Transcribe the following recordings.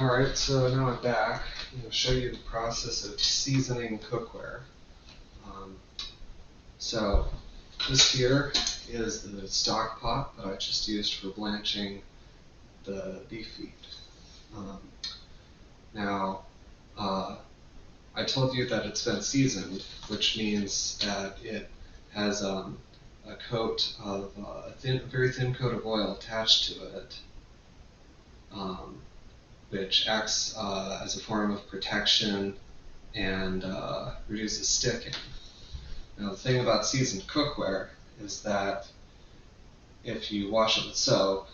Alright, so now I'm back. I'm going to show you the process of seasoning cookware. So this here is the stock pot that I just used for blanching the beef feet. Now, I told you that it's been seasoned, which means that it has a coat of a very thin coat of oil attached to it, which acts as a form of protection and reduces sticking. Now, the thing about seasoned cookware is that if you wash it with soap,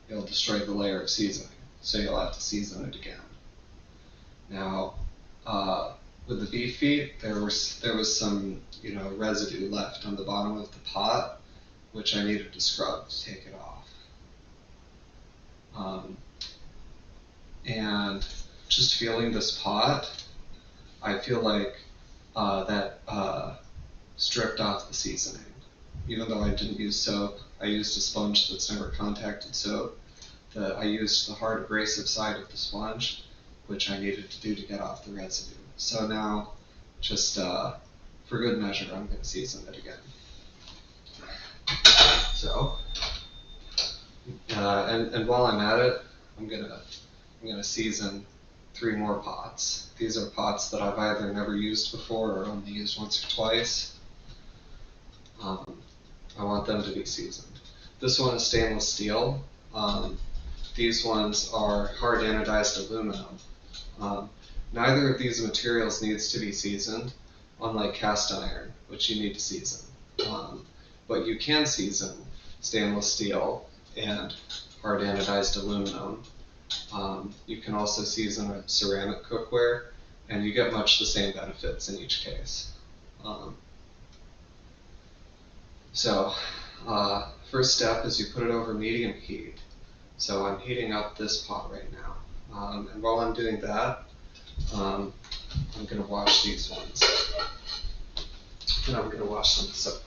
it'll destroy the layer of seasoning, so you'll have to season it again. Now, with the beef feet, there was some residue left on the bottom of the pot, which I needed to scrub to take it off. And just feeling this pot, I feel like that stripped off the seasoning. Even though I didn't use soap, I used a sponge that's never contacted soap. I used the hard abrasive side of the sponge, which I needed to do to get off the residue. So now, just for good measure, I'm going to season it again. So, and while I'm at it, I'm gonna season 3 more pots. These are pots that I've either never used before or only used once or twice. I want them to be seasoned. This one is stainless steel. These ones are hard anodized aluminum. Neither of these materials needs to be seasoned, unlike cast iron, which you need to season. But you can season stainless steel and hard anodized aluminum. You can also season a ceramic cookware, and you get much the same benefits in each case. First step is you put it over medium heat. So I'm heating up this pot right now. And while I'm doing that, I'm going to wash these ones. And I'm going to wash them with soap.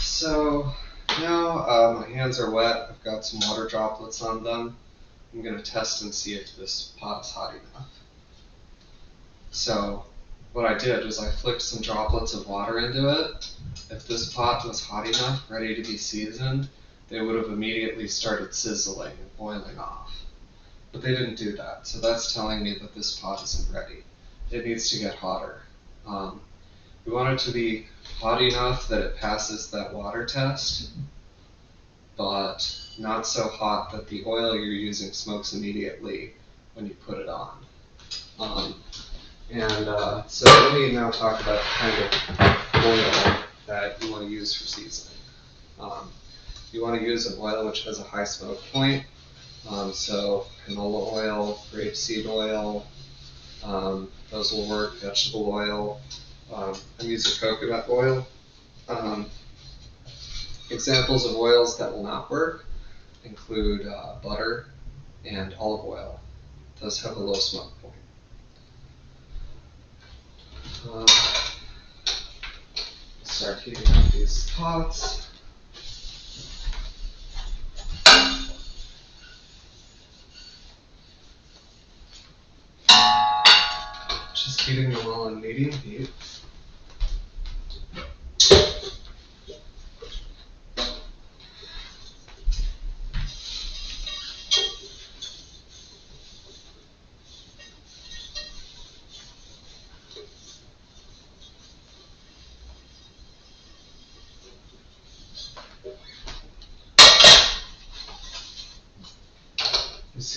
So now my hands are wet. I've got some water droplets on them. I'm going to test and see if this pot is hot enough. So what I did was I flicked some droplets of water into it. If this pot was hot enough, ready to be seasoned, they would have immediately started sizzling and boiling off. But they didn't do that, so that's telling me that this pot isn't ready. It needs to get hotter. We want it to be hot enough that it passes that water test, but not so hot that the oil you're using smokes immediately when you put it on. So let me now talk about the kind of oil that you want to use for seasoning. You want to use an oil which has a high smoke point. So canola oil, grapeseed oil, those will work, vegetable oil. I'm using coconut oil. Examples of oils that will not work include butter and olive oil. Those have a low smoke point. Start heating up these pots. Just heating them all on medium heat.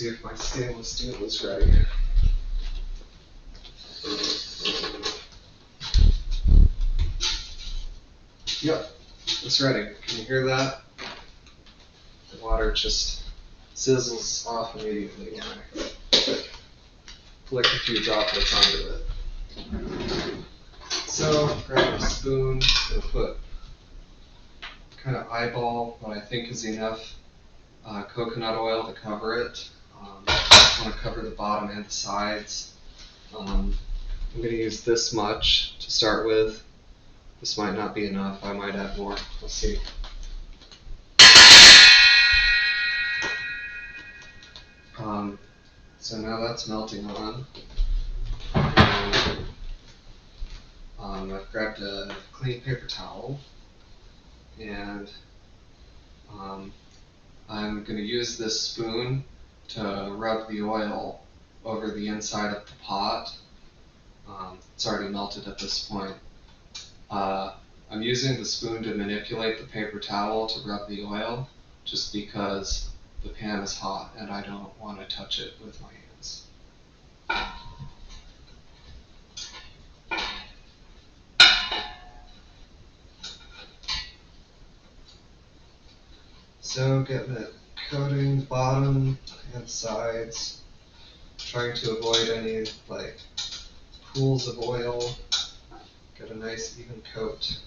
see if my stainless steel is ready. Yep, it's ready. Can you hear that? The water just sizzles off immediately when I flick a few droplets onto it. So, grab a spoon and put kind of eyeball what I think is enough coconut oil to cover it. I want to cover the bottom and the sides. I'm going to use this much to start with. This might not be enough. I might add more. We'll see. So now that's melting on. And, I've grabbed a clean paper towel, and I'm going to use this spoon to rub the oil over the inside of the pot. It's already melted at this point. I'm using the spoon to manipulate the paper towel to rub the oil, just because the pan is hot and I don't want to touch it with my hands. So getting it coating the bottom and sides, trying to avoid any pools of oil, get a nice even coat.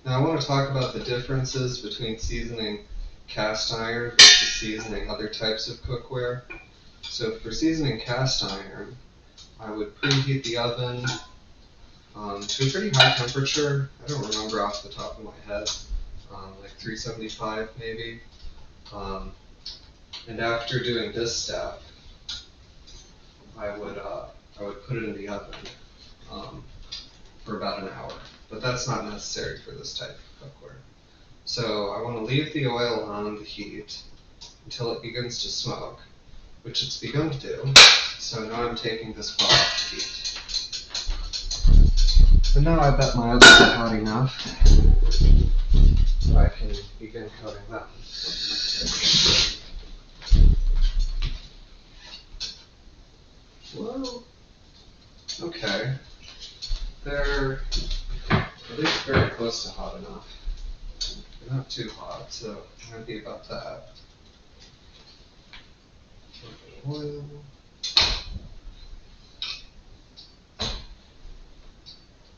Now I want to talk about the differences between seasoning cast iron versus seasoning other types of cookware. So for seasoning cast iron, I would preheat the oven to a pretty high temperature. I don't remember off the top of my head, like 375 maybe. And after doing this step, I would put it in the oven for about an hour. But that's not necessary for this type of cookware. So I want to leave the oil on the heat until it begins to smoke, which it's begun to do. So now I'm taking this pot off the heat. And now I bet my ovens are hot enough that I can begin coating them. Whoa. Okay. They're at least very close to hot enough. They're not too hot, so I'm happy about that. Oil.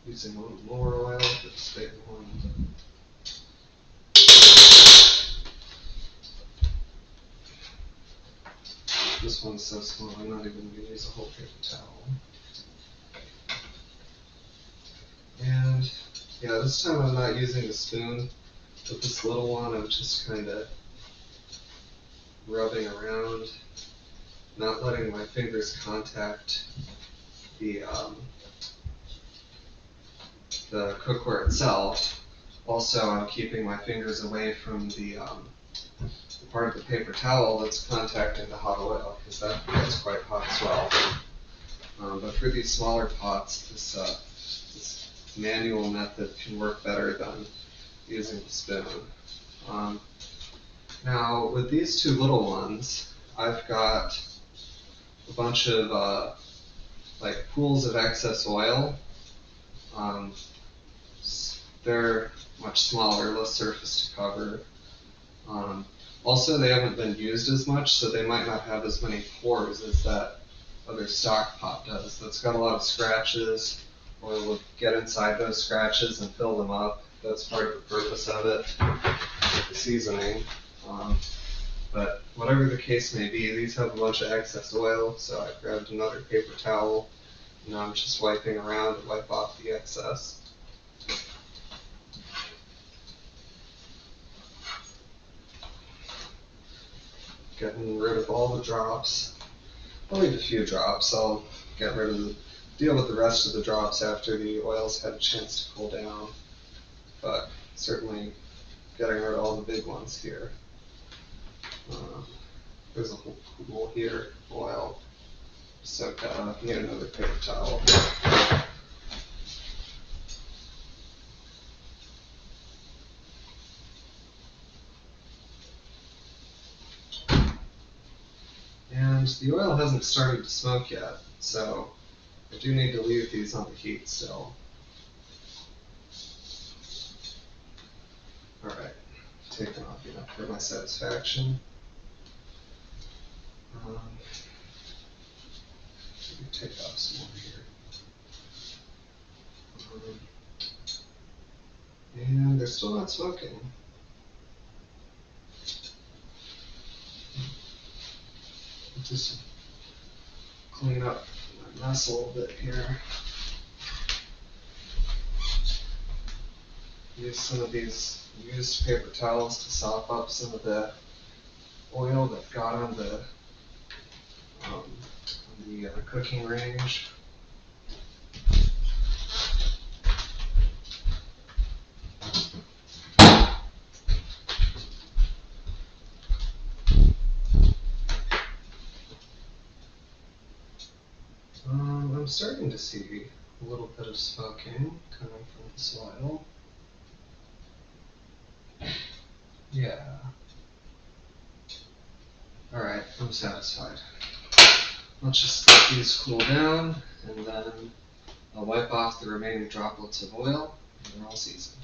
Using a little more oil for this big one. This one's so small, I'm not even going to use a whole paper towel. And yeah, this time I'm not using a spoon. With this little one, I'm just kind of rubbing around, not letting my fingers contact the cookware itself. Also, I'm keeping my fingers away from the part of the paper towel that's contacting the hot oil, because that gets quite hot as well. But for these smaller pots, this manual method can work better than using the spoon. Now, with these two little ones, I've got a bunch of pools of excess oil. They're much smaller, less surface to cover. Also, they haven't been used as much, so they might not have as many pores as that other stock pot does. That's got a lot of scratches. Oil will get inside those scratches and fill them up. That's part of the purpose of it, with the seasoning. But whatever the case may be, these have a bunch of excess oil, so I grabbed another paper towel, and now I'm just wiping around to wipe off the excess. Getting rid of all the drops. I'll leave a few drops. I'll deal with the rest of the drops after the oil's had a chance to cool down. But certainly getting rid of all the big ones here. There's a whole pool here of oil. So need another paper towel. the oil hasn't started to smoke yet, so I do need to leave these on the heat still. Alright, taking off enough for my satisfaction. Maybe take off some more here. And they're still not smoking. Just clean up my mess a little bit here. Use some of these used paper towels to sop up some of the oil that got on the cooking range. I'm starting to see a little bit of smoking coming from the soil. Yeah. Alright, I'm satisfied. Let's just let these cool down, and then I'll wipe off the remaining droplets of oil, and they're all seasoned.